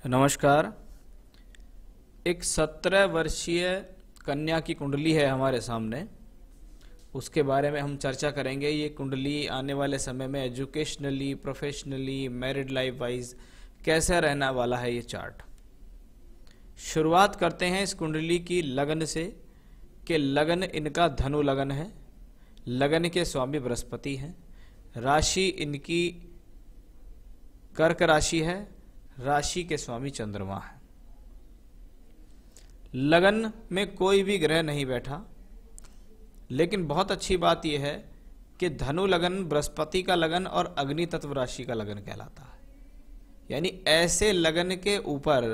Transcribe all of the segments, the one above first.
नमस्कार। एक 17 वर्षीय कन्या की कुंडली है हमारे सामने, उसके बारे में हम चर्चा करेंगे। ये कुंडली आने वाले समय में educationally, professionally, married life wise कैसे रहने वाला है ये चार्ट। शुरुआत करते हैं इस कुंडली की लगन से कि लगन इनका धनु लगन है, लगन के स्वामी बृहस्पति हैं, राशि इनकी कर्क राशि है, राशि के स्वामी चंद्रमा है। लगन में कोई भी ग्रह नहीं बैठा, लेकिन बहुत अच्छी बात यह है कि धनु लगन बृहस्पति का लगन और अग्नि तत्व राशि का लगन कहलाता है। यानी ऐसे लगन के ऊपर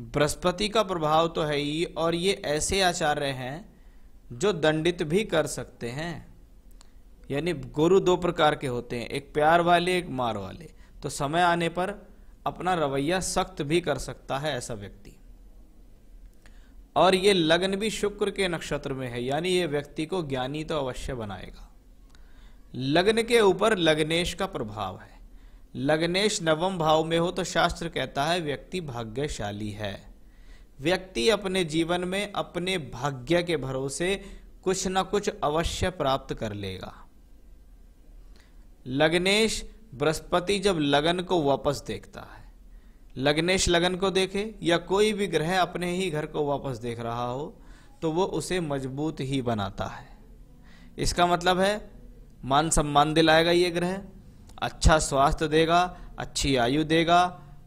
बृहस्पति का प्रभाव तो है ही, और ये ऐसे आचार्य हैं जो दंडित भी कर सकते हैं। यानी गुरु दो प्रकार के होते हैं, एक प्यार वाले, एक मार वाले। तो समय आने पर अपना रवैया सख्त भी कर सकता है ऐसा व्यक्ति। और ये लगन भी शुक्र के नक्षत्र में है, यानी ये व्यक्ति को ज्ञानी तो अवश्य बनाएगा। लगन के ऊपर लग्नेश का प्रभाव है। लग्नेश नवम भाव में हो तो शास्त्र कहता है व्यक्ति भाग्यशाली है। व्यक्ति अपने जीवन में अपने भाग्य के भरोसे कुछ न कुछ अवश्य प्राप्त कर लेगा। लग्नेश बृहस्पति जब लगन को वापस देखता है, लग्नेश लगन को देखे या कोई भी ग्रह अपने ही घर को वापस देख रहा हो, तो वो उसे मजबूत ही बनाता है। इसका मतलब है मान सम्मान दिलाएगा ये ग्रह, अच्छा स्वास्थ्य देगा, अच्छी आयु देगा,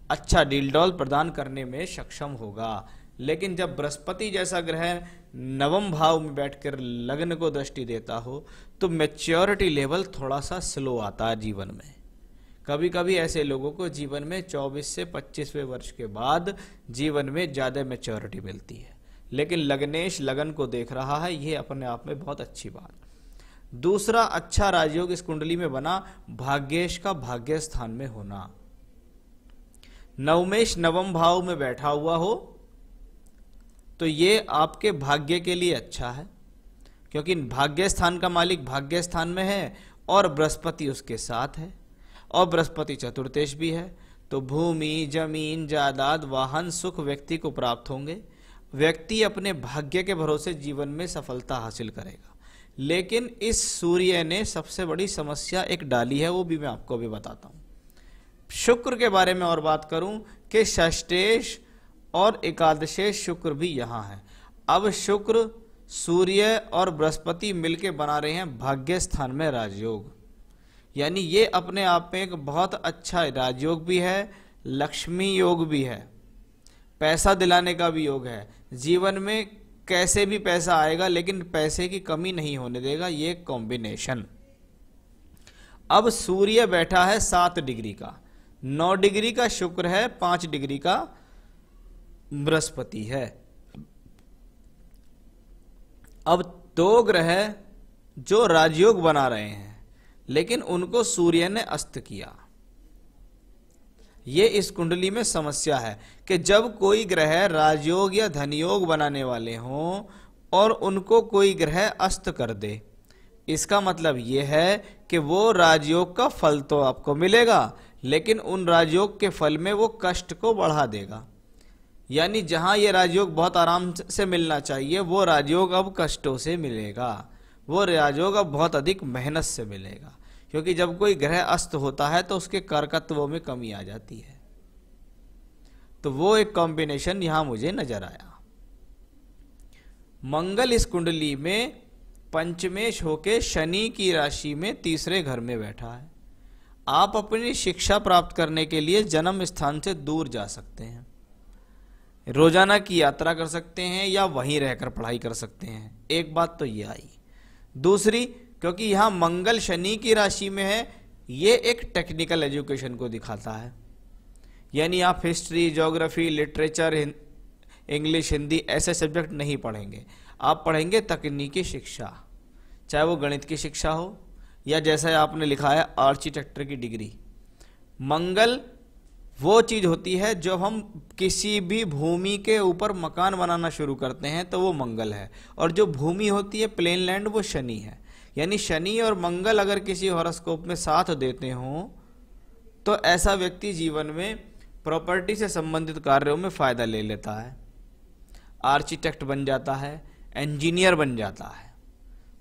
अच्छा डील डॉल प्रदान करने में सक्षम होगा। लेकिन जब बृहस्पति जैसा ग्रह नवम भाव में बैठकर लग्न को दृष्टि देता हो तो मैच्योरिटी लेवल थोड़ा सा स्लो आता है जीवन में। कभी कभी ऐसे लोगों को जीवन में 24 से 25वें वर्ष के बाद जीवन में ज़्यादा मैच्योरिटी मिलती है। लेकिन लग्नेश लगन को देख रहा है, ये अपने आप में बहुत अच्छी बात। दूसरा अच्छा राजयोग इस कुंडली में बना भाग्येश का भाग्य स्थान में होना। नवमेश नवम भाव में बैठा हुआ हो तो ये आपके भाग्य के लिए अच्छा है, क्योंकि भाग्य स्थान का मालिक भाग्य स्थान में है और बृहस्पति उसके साथ है, और बृहस्पति चतुर्थेश भी है। तो भूमि, जमीन, जायदाद, वाहन, सुख व्यक्ति को प्राप्त होंगे। व्यक्ति अपने भाग्य के भरोसे जीवन में सफलता हासिल करेगा। लेकिन इस सूर्य ने सबसे बड़ी समस्या एक डाली है, वो भी मैं आपको अभी बताता हूं। शुक्र के बारे में और बात करूं कि षष्ठेश और एकादशेश शुक्र भी यहां है। अब शुक्र, सूर्य और बृहस्पति मिलके बना रहे हैं भाग्य स्थान में राजयोग। यानी ये अपने आप में एक बहुत अच्छा राजयोग भी है, लक्ष्मी योग भी है, पैसा दिलाने का भी योग है। जीवन में कैसे भी पैसा आएगा, लेकिन पैसे की कमी नहीं होने देगा, ये कॉम्बिनेशन। अब सूर्य बैठा है 7 डिग्री का, 9 डिग्री का शुक्र है, 5 डिग्री का बृहस्पति है। अब 2 ग्रह जो राजयोग बना रहे हैं, लेकिन उनको सूर्य ने अस्त किया। ये इस कुंडली में समस्या है कि जब कोई ग्रह राजयोग या धनयोग बनाने वाले हों और उनको कोई ग्रह अस्त कर दे, इसका मतलब यह है कि वो राजयोग का फल तो आपको मिलेगा, लेकिन उन राजयोग के फल में वो कष्ट को बढ़ा देगा। यानी जहां ये राजयोग बहुत आराम से मिलना चाहिए, वो राजयोग अब कष्टों से मिलेगा, वो राजयोग अब बहुत अधिक मेहनत से मिलेगा। क्योंकि जब कोई ग्रह अस्त होता है तो उसके कारकत्वों में कमी आ जाती है। तो वो एक कॉम्बिनेशन यहां मुझे नजर आया। मंगल इस कुंडली में पंचमेश होके शनि की राशि में 3रे घर में बैठा है। आप अपनी शिक्षा प्राप्त करने के लिए जन्म स्थान से दूर जा सकते हैं, रोजाना की यात्रा कर सकते हैं या वहीं रहकर पढ़ाई कर सकते हैं। एक बात तो ये आई। दूसरी, क्योंकि यहां मंगल शनि की राशि में है, ये एक टेक्निकल एजुकेशन को दिखाता है। यानी आप history, geography, literature, English, Hindi ऐसे सब्जेक्ट नहीं पढ़ेंगे। आप पढ़ेंगे तकनीकी शिक्षा, चाहे वो गणित की शिक्षा हो या जैसा आपने लिखा है आर्किटेक्चर की डिग्री। मंगल वो चीज होती है जो हम किसी भी भूमि के ऊपर मकान बनाना शुरू करते हैं तो वो मंगल है, और जो भूमि होती है प्लेन लैंड वो शनि है। यानी शनि और मंगल अगर किसी हॉरोस्कोप में साथ देते हों तो ऐसा व्यक्ति जीवन में प्रॉपर्टी से संबंधित कार्यों में फायदा ले लेता है, आर्किटेक्ट बन जाता है, इंजीनियर बन जाता है।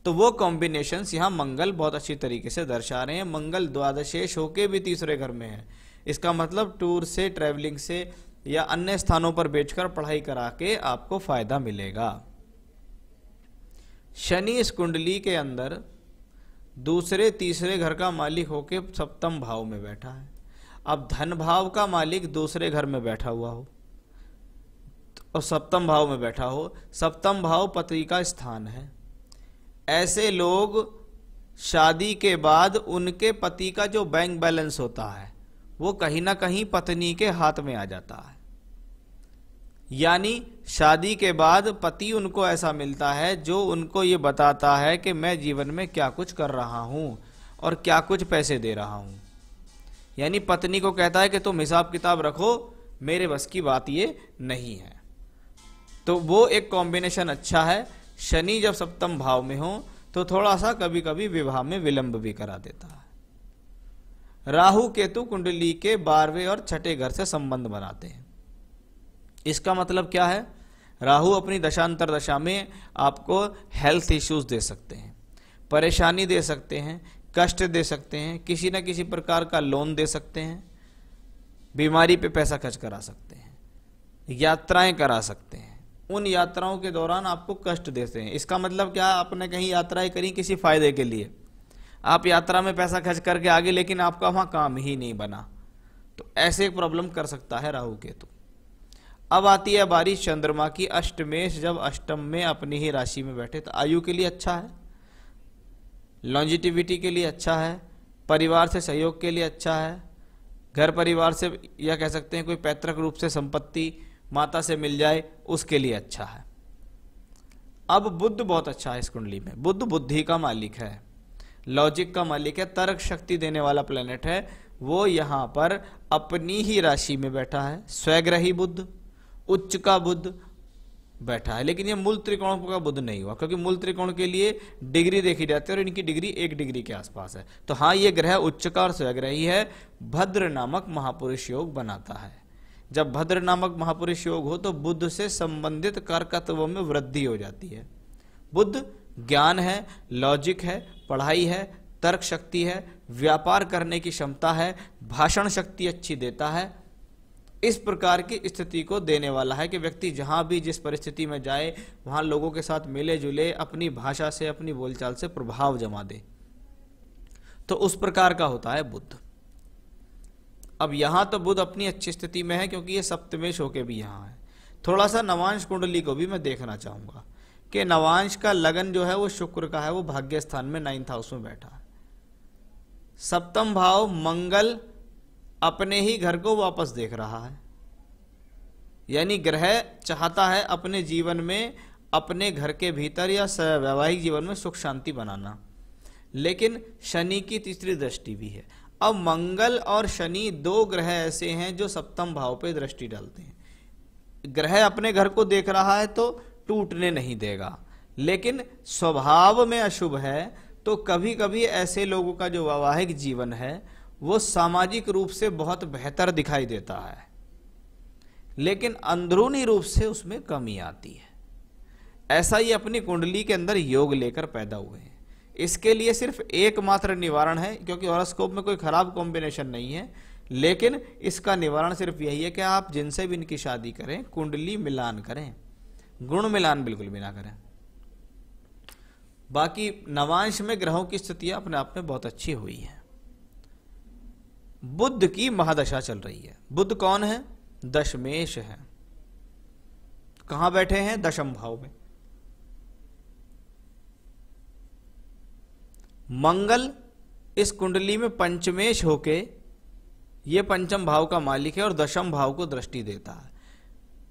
तो वो कॉम्बिनेशंस यहाँ मंगल बहुत अच्छी तरीके से दर्शा रहे हैं। मंगल द्वादशेष होके भी तीसरे घर में है, इसका मतलब टूर से, ट्रैवलिंग से या अन्य स्थानों पर बेचकर पढ़ाई करा के आपको फायदा मिलेगा। शनि इस कुंडली के अंदर दूसरे तीसरे घर का मालिक होके सप्तम भाव में बैठा है। अब धन भाव का मालिक दूसरे घर में बैठा हुआ हो और सप्तम भाव में बैठा हो, सप्तम भाव पति का स्थान है। ऐसे लोग शादी के बाद उनके पति का जो बैंक बैलेंस होता है वो कहीं ना कहीं पत्नी के हाथ में आ जाता है। यानी शादी के बाद पति उनको ऐसा मिलता है जो उनको ये बताता है कि मैं जीवन में क्या कुछ कर रहा हूं और क्या कुछ पैसे दे रहा हूं। यानी पत्नी को कहता है कि तुम हिसाब किताब रखो, मेरे बस की बात ये नहीं है। तो वो एक कॉम्बिनेशन अच्छा है। शनि जब सप्तम भाव में हो तो थोड़ा सा कभी कभी विवाह में विलंब भी करा देता है। राहु केतु कुंडली के 12वें और 6ठे घर से संबंध बनाते हैं। इसका मतलब क्या है? राहु अपनी दशांतर दशा में आपको हेल्थ इश्यूज दे सकते हैं, परेशानी दे सकते हैं, कष्ट दे सकते हैं, किसी न किसी प्रकार का लोन दे सकते हैं, बीमारी पे पैसा खर्च करा सकते हैं, यात्राएं करा सकते हैं। उन यात्राओं के दौरान आपको कष्ट देते हैं। इसका मतलब क्या? आपने कहीं यात्राएं करी किसी फायदे के लिए, आप यात्रा में पैसा खर्च करके आगे, लेकिन आपका वहां काम ही नहीं बना, तो ऐसे एक प्रॉब्लम कर सकता है राहु केतु। अब आती है बारी चंद्रमा की। अष्टमेश जब अष्टम में अपनी ही राशि में बैठे तो आयु के लिए अच्छा है, लॉन्जिटिविटी के लिए अच्छा है, परिवार से सहयोग के लिए अच्छा है, घर परिवार से या कह सकते हैं कोई पैतृक रूप से संपत्ति माता से मिल जाए उसके लिए अच्छा है। अब बुध बहुत अच्छा है इस कुंडली में। बुध बुद्धि का मालिक है, लॉजिक का मालिक है, तर्क शक्ति देने वाला प्लेनेट है। वो यहां पर अपनी ही राशि में बैठा है। स्वग्रही बुध, उच्च का बुध बैठा है, लेकिन ये मूल त्रिकोण का बुध नहीं हुआ, क्योंकि मूल त्रिकोण के लिए डिग्री देखी जाती है और इनकी डिग्री 1 डिग्री के आसपास है। तो हाँ, ये ग्रह उच्च का और स्वग्रही है, भद्र नामक महापुरुष योग बनाता है। जब भद्र नामक महापुरुष योग हो तो बुध से संबंधित कारकत्वों में वृद्धि हो जाती है। बुध ज्ञान है, लॉजिक है, पढ़ाई है, तर्क शक्ति है, व्यापार करने की क्षमता है, भाषण शक्ति अच्छी देता है। इस प्रकार की स्थिति को देने वाला है कि व्यक्ति जहां भी जिस परिस्थिति में जाए वहां लोगों के साथ मिले जुले, अपनी भाषा से, अपनी बोलचाल से प्रभाव जमा दे। तो उस प्रकार का होता है बुध। अब यहां तो बुध अपनी अच्छी स्थिति में है क्योंकि ये सप्तमेश होके भी यहां है। थोड़ा सा नवांश कुंडली को भी मैं देखना चाहूंगा कि नवांश का लगन जो है वो शुक्र का है, वो भाग्य स्थान में 9th हाउस में बैठा है। सप्तम भाव मंगल अपने ही घर को वापस देख रहा है, यानी ग्रह चाहता है अपने जीवन में, अपने घर के भीतर या वैवाहिक जीवन में सुख शांति बनाना, लेकिन शनि की तीसरी दृष्टि भी है। अब मंगल और शनि 2 ग्रह ऐसे हैं जो सप्तम भाव पे दृष्टि डालते हैं। ग्रह अपने घर को देख रहा है तो टूटने नहीं देगा, लेकिन स्वभाव में अशुभ है, तो कभी कभी ऐसे लोगों का जो वैवाहिक जीवन है वो सामाजिक रूप से बहुत बेहतर दिखाई देता है, लेकिन अंदरूनी रूप से उसमें कमी आती है। ऐसा ही अपनी कुंडली के अंदर योग लेकर पैदा हुए हैं। इसके लिए सिर्फ एकमात्र निवारण है, क्योंकि हॉरोस्कोप में कोई खराब कॉम्बिनेशन नहीं है, लेकिन इसका निवारण सिर्फ यही है कि आप जिनसे भी इनकी शादी करें कुंडली मिलान करें, गुण मिलान बिल्कुल भी ना करें। बाकी नवांश में ग्रहों की स्थितियां अपने आप में बहुत अच्छी हुई है। बुध की महादशा चल रही है। बुध कौन है? दशमेश है। कहां बैठे हैं? दशम भाव में। मंगल इस कुंडली में पंचमेश होके, ये पंचम भाव का मालिक है और दशम भाव को दृष्टि देता है।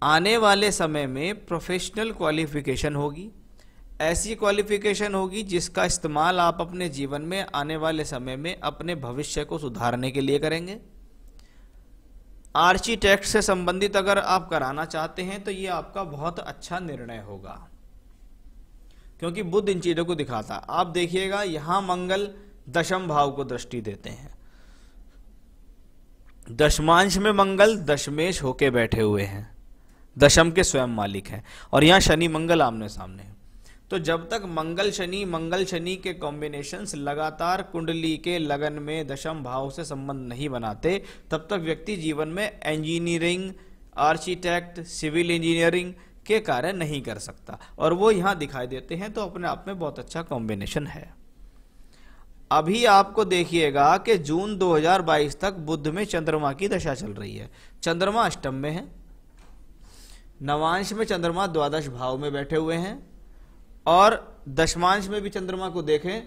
आने वाले समय में प्रोफेशनल क्वालिफिकेशन होगी, ऐसी क्वालिफिकेशन होगी जिसका इस्तेमाल आप अपने जीवन में आने वाले समय में अपने भविष्य को सुधारने के लिए करेंगे। आर्किटेक्ट से संबंधित अगर आप कराना चाहते हैं तो ये आपका बहुत अच्छा निर्णय होगा, क्योंकि बुध इन चीजों को दिखाता है। आप देखिएगा यहां मंगल दशम भाव को दृष्टि देते हैं, दशमांश में मंगल दशमेश होके बैठे हुए हैं, दशम के स्वयं मालिक हैं, और यहाँ शनि मंगल आमने सामने हैं। तो जब तक मंगल शनि के कॉम्बिनेशंस लगातार कुंडली के लगन में दशम भाव से संबंध नहीं बनाते, तब तक व्यक्ति जीवन में इंजीनियरिंग, आर्किटेक्ट, सिविल इंजीनियरिंग के कार्य नहीं कर सकता, और वो यहाँ दिखाई देते हैं। तो अपने आप में बहुत अच्छा कॉम्बिनेशन है। अभी आपको देखिएगा कि जून 2022 तक बुध में चंद्रमा की दशा चल रही है। चंद्रमा अष्टम में है, नवांश में चंद्रमा द्वादश भाव में बैठे हुए हैं, और दशमांश में भी चंद्रमा को देखें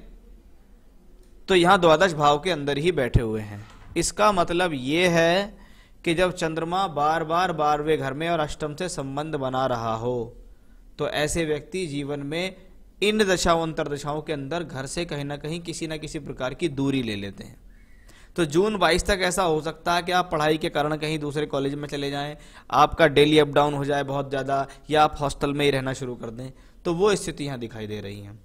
तो यहां द्वादश भाव के अंदर ही बैठे हुए हैं। इसका मतलब यह है कि जब चंद्रमा बार बार 12वें घर में और अष्टम से संबंध बना रहा हो, तो ऐसे व्यक्ति जीवन में इन दशाओं अंतरदशाओं के अंदर घर से कहीं ना कहीं किसी ना किसी प्रकार की दूरी ले लेते हैं। तो जून 22 तक ऐसा हो सकता है कि आप पढ़ाई के कारण कहीं दूसरे कॉलेज में चले जाएं, आपका डेली अप डाउन हो जाए बहुत ज़्यादा, या आप हॉस्टल में ही रहना शुरू कर दें। तो वो स्थिति यहाँ दिखाई दे रही हैं।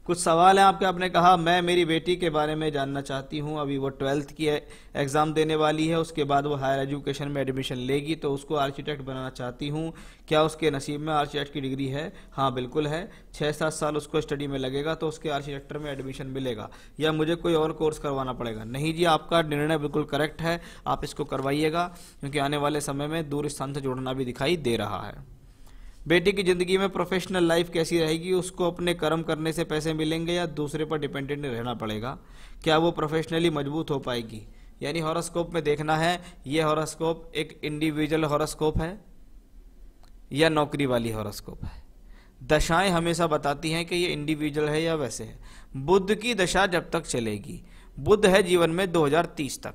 कुछ सवाल है आपके, आपने कहा मैं मेरी बेटी के बारे में जानना चाहती हूँ, अभी वो 12th की एग्ज़ाम देने वाली है, उसके बाद वो हायर एजुकेशन में एडमिशन लेगी, तो उसको आर्किटेक्ट बनाना चाहती हूँ, क्या उसके नसीब में आर्किटेक्ट की डिग्री है? हाँ बिल्कुल है, 6-7 साल उसको स्टडी में लगेगा तो उसके आर्किटेक्चर में एडमिशन मिलेगा, या मुझे कोई और कोर्स करवाना पड़ेगा? नहीं जी, आपका निर्णय बिल्कुल करेक्ट है, आप इसको करवाइएगा, क्योंकि आने वाले समय में दूर स्थान से जुड़ना भी दिखाई दे रहा है। बेटी की जिंदगी में प्रोफेशनल लाइफ कैसी रहेगी? उसको अपने कर्म करने से पैसे मिलेंगे या दूसरे पर डिपेंडेंट रहना पड़ेगा? क्या वो प्रोफेशनली मजबूत हो पाएगी? यानी हॉरोस्कोप में देखना है, ये हॉरोस्कोप एक इंडिविजुअल हॉरोस्कोप है या नौकरी वाली हॉरोस्कोप है। दशाएं हमेशा बताती हैं कि ये इंडिविजुअल है या वैसे है। बुध की दशा जब तक चलेगी, बुध है जीवन में 2030 तक,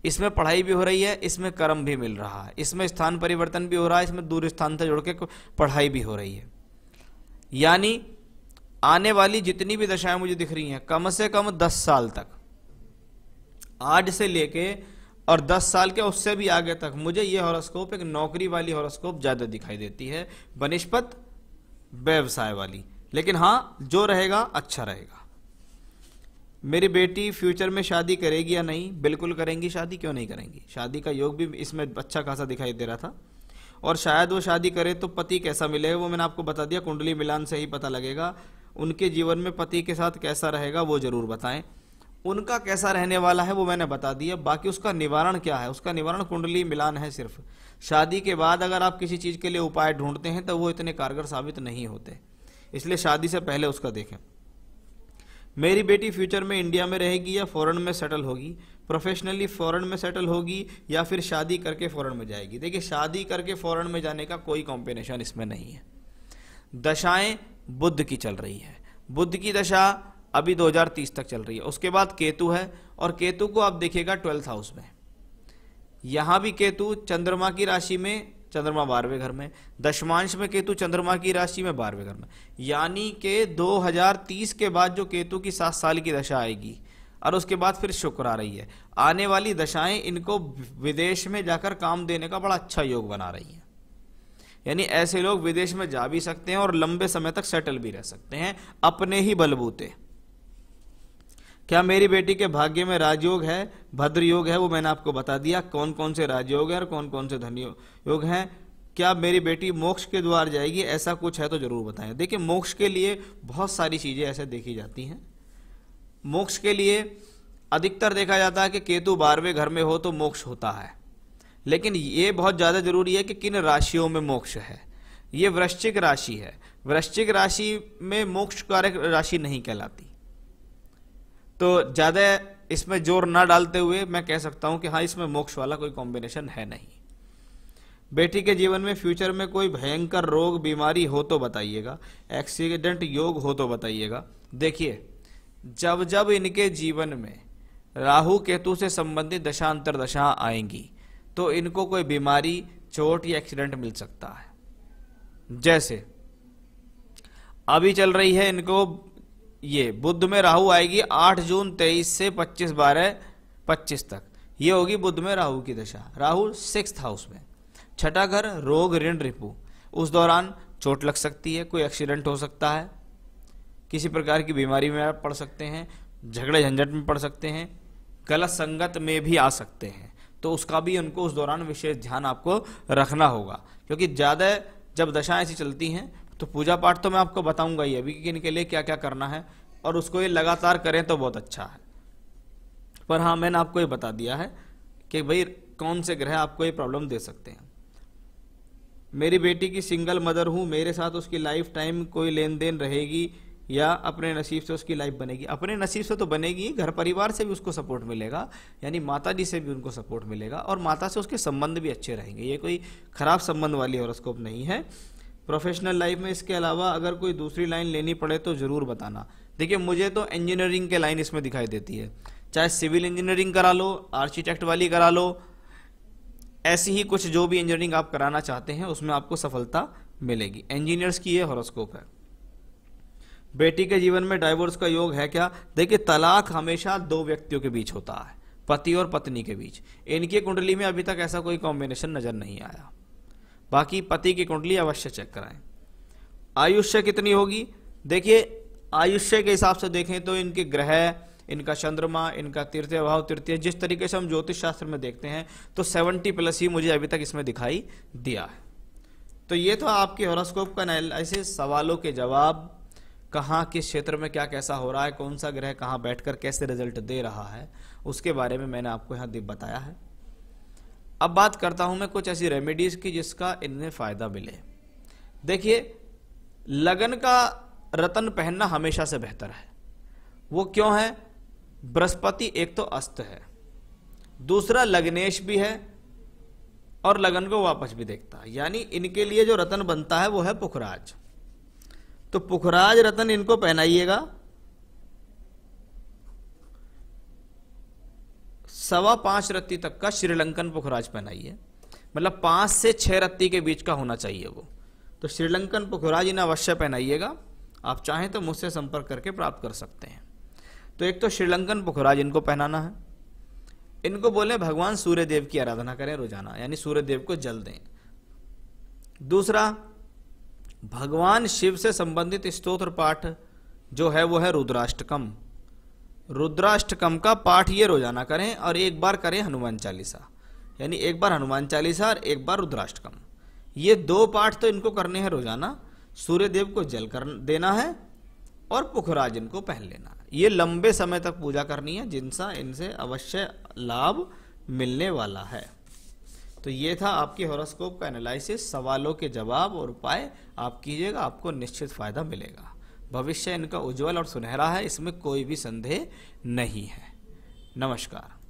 इसमें पढ़ाई भी हो रही है, इसमें कर्म भी मिल रहा है, इसमें स्थान परिवर्तन भी हो रहा है, इसमें दूर स्थान से जुड़ के पढ़ाई भी हो रही है। यानी आने वाली जितनी भी दशाएं मुझे दिख रही हैं, कम से कम 10 साल तक, आज से लेके और 10 साल के उससे भी आगे तक, मुझे ये हॉरोस्कोप एक नौकरी वाली हॉरोस्कोप ज्यादा दिखाई देती है बनिस्पत व्यवसाय वाली। लेकिन हाँ, जो रहेगा अच्छा रहेगा। मेरी बेटी फ्यूचर में शादी करेगी या नहीं? बिल्कुल करेंगी शादी, क्यों नहीं करेंगी? शादी का योग भी इसमें अच्छा खासा दिखाई दे रहा था। और शायद वो शादी करे तो पति कैसा मिलेगा वो मैंने आपको बता दिया, कुंडली मिलान से ही पता लगेगा। उनके जीवन में पति के साथ कैसा रहेगा वो जरूर बताएं। उनका कैसा रहने वाला है वो मैंने बता दिया। बाकी उसका निवारण क्या है, उसका निवारण कुंडली मिलान है सिर्फ। शादी के बाद अगर आप किसी चीज़ के लिए उपाय ढूंढते हैं तो वो इतने कारगर साबित नहीं होते, इसलिए शादी से पहले उसका देखें। मेरी बेटी फ्यूचर में इंडिया में रहेगी या फॉरेन में सेटल होगी? प्रोफेशनली फॉरेन में सेटल होगी या फिर शादी करके फॉरेन में जाएगी? देखिए, शादी करके फॉरेन में जाने का कोई कॉम्बिनेशन इसमें नहीं है। दशाएं बुध की चल रही है, बुध की दशा अभी 2030 तक चल रही है। उसके बाद केतु है, और केतु को आप देखिएगा 12th हाउस में। यहां भी केतु चंद्रमा की राशि में, चंद्रमा 12वें घर में, दशमांश में केतु चंद्रमा की राशि में 12वें घर में। यानी कि 2030 के बाद जो केतु की 7 साल की दशा आएगी, और उसके बाद फिर शुक्र आ रही है। आने वाली दशाएं इनको विदेश में जाकर काम देने का बड़ा अच्छा योग बना रही है। यानी ऐसे लोग विदेश में जा भी सकते हैं और लंबे समय तक सेटल भी रह सकते हैं अपने ही बलबूते। क्या मेरी बेटी के भाग्य में राजयोग है, भद्र योग है? वो मैंने आपको बता दिया कौन कौन से राजयोग है और कौन कौन से धन योग हैं। क्या मेरी बेटी मोक्ष के द्वार जाएगी? ऐसा कुछ है तो जरूर बताएं। देखिए, मोक्ष के लिए बहुत सारी चीजें ऐसे देखी जाती हैं। मोक्ष के लिए अधिकतर देखा जाता है कि केतु 12वें घर में हो तो मोक्ष होता है, लेकिन ये बहुत ज्यादा जरूरी है कि किन राशियों में मोक्ष है। ये वृश्चिक राशि है, वृश्चिक राशि में मोक्ष कारक राशि नहीं कहलाती। तो ज्यादा इसमें जोर ना डालते हुए मैं कह सकता हूं कि हाँ, इसमें मोक्ष वाला कोई कॉम्बिनेशन है नहीं। बेटी के जीवन में फ्यूचर में कोई भयंकर रोग बीमारी हो तो बताइएगा, एक्सीडेंट योग हो तो बताइएगा। देखिए, जब जब इनके जीवन में राहु केतु से संबंधित दशांतर दशा आएंगी तो इनको कोई बीमारी, चोट या एक्सीडेंट मिल सकता है। जैसे अभी चल रही है इनको, ये बुध में राहु आएगी 8 जून 23 से 25/12/25 तक, ये होगी बुध में राहु की दशा। राहु 6th हाउस में, छठा घर रोग ऋण रिपु। उस दौरान चोट लग सकती है, कोई एक्सीडेंट हो सकता है, किसी प्रकार की बीमारी में आप पड़ सकते हैं, झगड़े झंझट में पड़ सकते हैं, गलत संगत में भी आ सकते हैं, तो उसका भी उनको उस दौरान विशेष ध्यान आपको रखना होगा, क्योंकि ज़्यादा जब दशाएं ऐसी चलती हैं तो पूजा पाठ तो मैं आपको बताऊंगा ही अभी कि इनके लिए क्या क्या करना है, और उसको ये लगातार करें तो बहुत अच्छा है। पर हाँ, मैंने आपको ये बता दिया है कि भाई कौन से ग्रह आपको ये प्रॉब्लम दे सकते हैं। मेरी बेटी की सिंगल मदर हूँ, मेरे साथ उसकी लाइफ टाइम कोई लेन देन रहेगी या अपने नसीब से उसकी लाइफ बनेगी? अपने नसीब से तो बनेगी, घर परिवार से भी उसको सपोर्ट मिलेगा, यानी माता जी से भी उनको सपोर्ट मिलेगा, और माता से उसके संबंध भी अच्छे रहेंगे। ये कोई खराब संबंध वाली हॉरोस्कोप नहीं है। प्रोफेशनल लाइफ में इसके अलावा अगर कोई दूसरी लाइन लेनी पड़े तो ज़रूर बताना। देखिए, मुझे तो इंजीनियरिंग के लाइन इसमें दिखाई देती है, चाहे सिविल इंजीनियरिंग करा लो, आर्किटेक्ट वाली करा लो, ऐसी ही कुछ जो भी इंजीनियरिंग आप कराना चाहते हैं उसमें आपको सफलता मिलेगी। इंजीनियर्स की ये हॉरोस्कोप है। बेटी के जीवन में डाइवोर्स का योग है क्या? देखिए, तलाक हमेशा दो व्यक्तियों के बीच होता है, पति और पत्नी के बीच। इनकी कुंडली में अभी तक ऐसा कोई कॉम्बिनेशन नजर नहीं आया। बाकी पति की कुंडली अवश्य चेक कराएं। आयुष्य कितनी होगी? देखिए, आयुष्य के हिसाब से देखें तो इनके ग्रह, इनका चंद्रमा, इनका तृतीय भाव, तृतीय, जिस तरीके से हम ज्योतिष शास्त्र में देखते हैं तो 70 प्लस ही मुझे अभी तक इसमें दिखाई दिया है। तो ये तो आपके हॉरोस्कोप का एनालिसिस, सवालों के जवाब, कहाँ किस क्षेत्र में क्या कैसा हो रहा है, कौन सा ग्रह कहाँ बैठकर कैसे रिजल्ट दे रहा है, उसके बारे में मैंने आपको यहाँ बताया है। अब बात करता हूं मैं कुछ ऐसी रेमेडीज की जिसका इनमें फायदा मिले। देखिए, लगन का रतन पहनना हमेशा से बेहतर है। वो क्यों है? बृहस्पति एक तो अस्त है, दूसरा लग्नेश भी है और लगन को वापस भी देखता है, यानी इनके लिए जो रतन बनता है वो है पुखराज। तो पुखराज रतन इनको पहनाइएगा। 5.25 रत्ती तक का श्रीलंकन पुखराज पहनाइए, मतलब 5 से 6 रत्ती के बीच का होना चाहिए वो। तो श्रीलंकन पुखराज इन्हें अवश्य पहनाइएगा। आप चाहें तो मुझसे संपर्क करके प्राप्त कर सकते हैं। तो एक तो श्रीलंकन पुखराज इनको पहनाना है। इनको बोले भगवान सूर्य देव की आराधना करें रोजाना, यानी सूर्य देव को जल दें। दूसरा, भगवान शिव से संबंधित स्तोत्र पाठ जो है वो है रुद्राष्टकम। रुद्राष्टकम का पाठ ये रोजाना करें, और एक बार करें हनुमान चालीसा, यानी एक बार हनुमान चालीसा और एक बार रुद्राष्टकम। ये 2 पाठ तो इनको करने हैं रोजाना। सूर्य देव को जल कर देना है और पुखराज इनको पहन लेना है। ये लंबे समय तक पूजा करनी है, जिनसा इनसे अवश्य लाभ मिलने वाला है। तो ये था आपके हॉरोस्कोप का एनालिसिस। सवालों के जवाब और उपाय आप कीजिएगा, आपको निश्चित फायदा मिलेगा। भविष्य इनका उज्जवल और सुनहरा है, इसमें कोई भी संदेह नहीं है। नमस्कार।